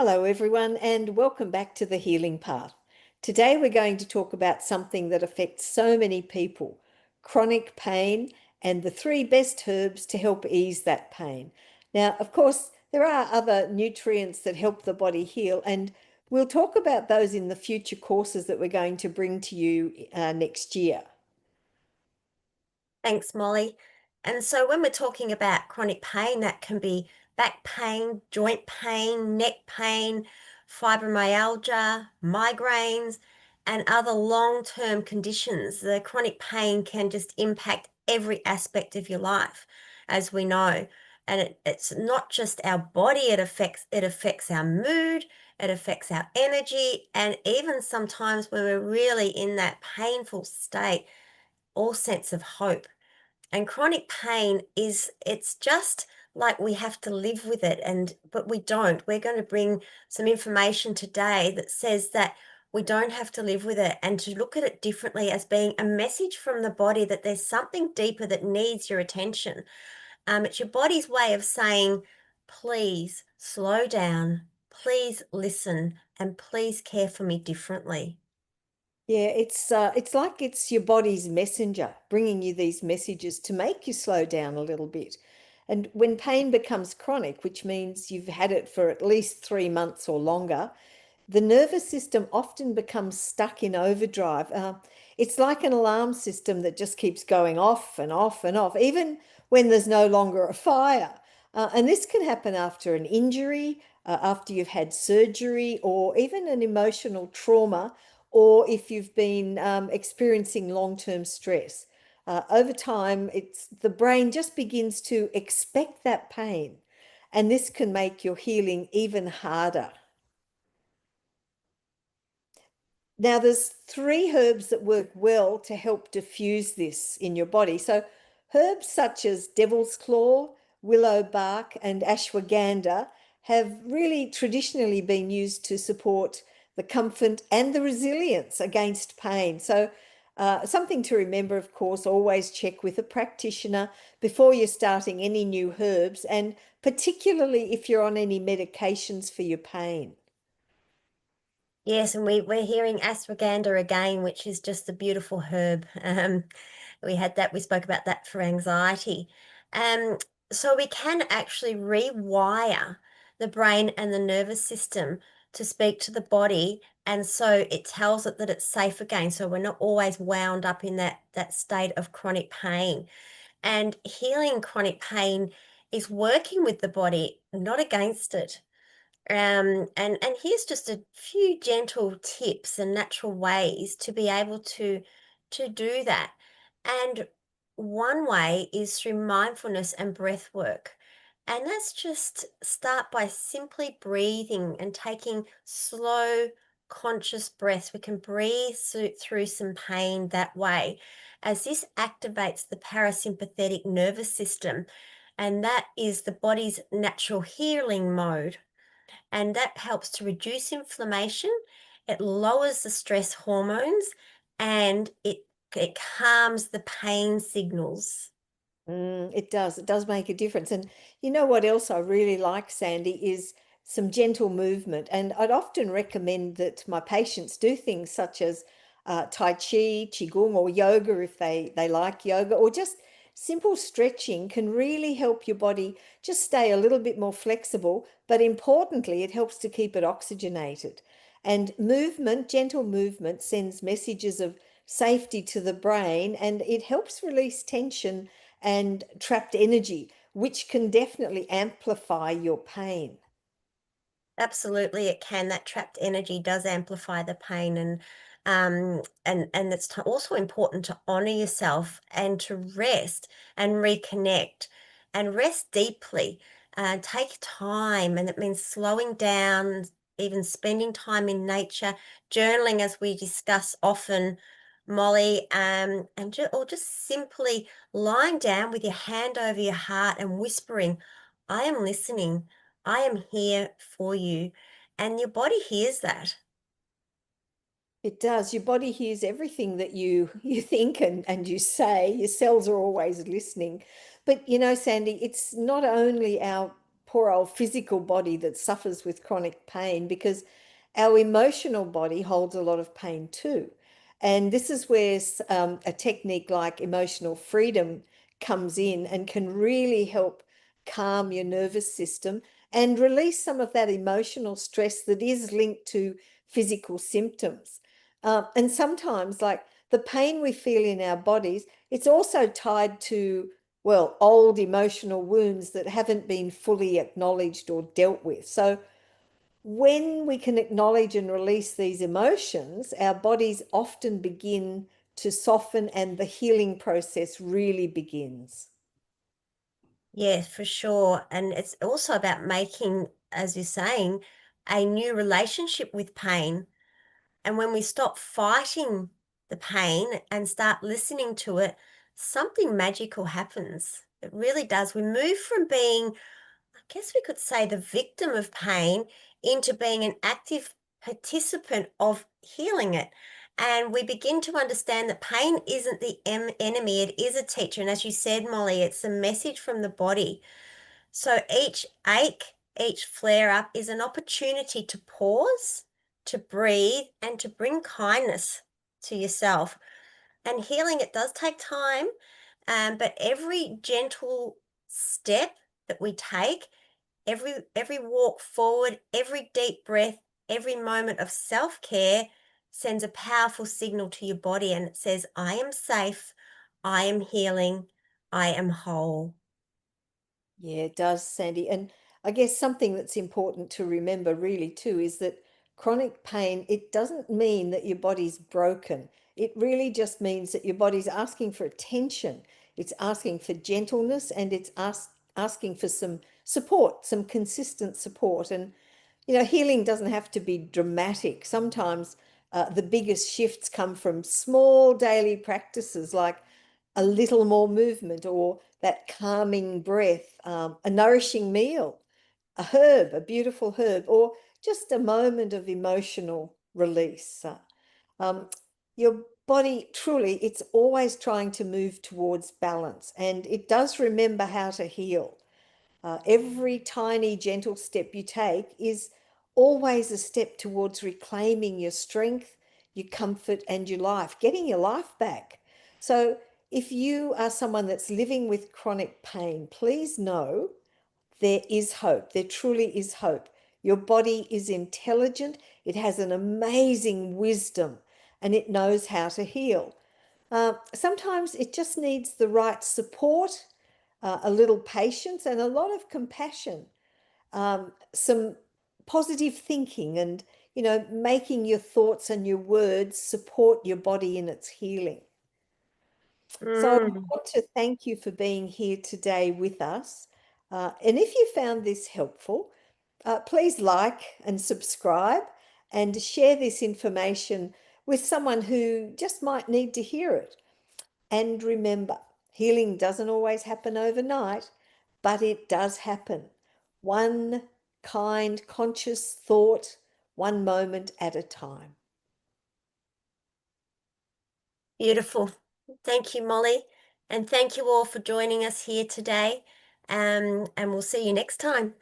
Hello, everyone, and welcome back to the Healing Path. Today, we're going to talk about something that affects so many people, chronic pain, and the three best herbs to help ease that pain. Now, of course, there are other nutrients that help the body heal, and we'll talk about those in the future courses that we're going to bring to you next year. Thanks, Molly. And so when we're talking about chronic pain, that can be back pain, joint pain, neck pain, fibromyalgia, migraines, and other long-term conditions. The chronic pain can just impact every aspect of your life, as we know. And it's not just our body, it affects our mood, it affects our energy, and even sometimes when we're really in that painful state, all sense of hope. And chronic pain it's just like we have to live with it, but we don't. We're going to bring some information today that says that we don't have to live with it, and to look at it differently as being a message from the body that there's something deeper that needs your attention. It's your body's way of saying, please slow down, please listen, and please care for me differently. Yeah, it's like it's your body's messenger bringing you these messages to make you slow down a little bit. And when pain becomes chronic, which means you've had it for at least 3 months or longer, the nervous system often becomes stuck in overdrive. It's like an alarm system that just keeps going off and off and off, even when there's no longer a fire. And this can happen after an injury, after you've had surgery, or even an emotional trauma, or if you've been experiencing long-term stress. Over time, it's the brain just begins to expect that pain, and this can make your healing even harder. Now, there's three herbs that work well to help diffuse this in your body. So, herbs such as devil's claw, willow bark, and ashwagandha have really traditionally been used to support the comfort and the resilience against pain. So, something to remember, of course, always check with a practitioner before you're starting any new herbs, and particularly if you're on any medications for your pain. Yes, and we're hearing ashwagandha again, which is just a beautiful herb. We spoke about that for anxiety. Um, so we can actually rewire the brain and the nervous system to speak to the body, and so it tells it that it's safe again. So we're not always wound up in that state of chronic pain. And healing chronic pain is working with the body, not against it. And here's just a few gentle tips and natural ways to be able to do that. And one way is through mindfulness and breath work. And that's just start by simply breathing and taking slow, conscious breaths. We can breathe through some pain that way, as this activates the parasympathetic nervous system, and that is the body's natural healing mode, and that helps to reduce inflammation. It lowers the stress hormones, and it calms the pain signals. It does. It does make a difference. And you know what else I really like, Sandy, is some gentle movement. And I'd often recommend that my patients do things such as Tai Chi, Qigong, or yoga if they like yoga, or just simple stretching can really help your body just stay a little bit more flexible. But importantly, it helps to keep it oxygenated. And movement, gentle movement, sends messages of safety to the brain, and it helps release tension and trapped energy, which can definitely amplify your pain. Absolutely, it can. That trapped energy does amplify the pain, and it's also important to honor yourself and to rest and reconnect and rest deeply. Take time, and it means slowing down, even spending time in nature, journaling, as we discuss often, Molly, or just simply lying down with your hand over your heart and whispering, "I am listening. I am here for you." And your body hears that. It does. Your body hears everything that you think and you say. Your cells are always listening. But you know, Sandy, it's not only our poor old physical body that suffers with chronic pain, because our emotional body holds a lot of pain too. And this is where a technique like emotional freedom comes in and can really help calm your nervous system and release some of that emotional stress that is linked to physical symptoms. And sometimes, like the pain we feel in our bodies, it's also tied to, well, old emotional wounds that haven't been fully acknowledged or dealt with. So when we can acknowledge and release these emotions, our bodies often begin to soften and the healing process really begins. Yeah, for sure. And it's also about making, as you're saying, a new relationship with pain. And when we stop fighting the pain and start listening to it, something magical happens. It really does. We move from being, I guess we could say, the victim of pain into being an active participant of healing it. And we begin to understand that pain isn't the enemy, it is a teacher. And as you said, Molly, it's a message from the body. So each ache, each flare up is an opportunity to pause, to breathe, and to bring kindness to yourself. And healing, it does take time, but every gentle step that we take, every walk forward, every deep breath, every moment of self-care sends a powerful signal to your body, and it says, I am safe, I am healing, I am whole. Yeah, it does, Sandy. And I guess something that's important to remember really too is that chronic pain, it doesn't mean that your body's broken. It really just means that your body's asking for attention. It's asking for gentleness, and it's asking for some support, some consistent support. And healing doesn't have to be dramatic. Sometimes the biggest shifts come from small daily practices like a little more movement or that calming breath, a nourishing meal, a herb, a beautiful herb, or just a moment of emotional release. Um, your body truly, it's always trying to move towards balance, and it does remember how to heal. Every tiny, gentle step you take is always a step towards reclaiming your strength, your comfort, and your life, getting your life back. So, if you are someone that's living with chronic pain, please know there is hope. There truly is hope. Your body is intelligent, it has an amazing wisdom, and it knows how to heal. Sometimes it just needs the right support, a little patience, and a lot of compassion, some positive thinking, and making your thoughts and your words support your body in its healing. So I Mm. want to thank you for being here today with us. And if you found this helpful, please like and subscribe and share this information with someone who just might need to hear it. And remember, healing doesn't always happen overnight, but it does happen. One kind, conscious thought, one moment at a time. Beautiful. Thank you, Molly. And thank you all for joining us here today. And we'll see you next time.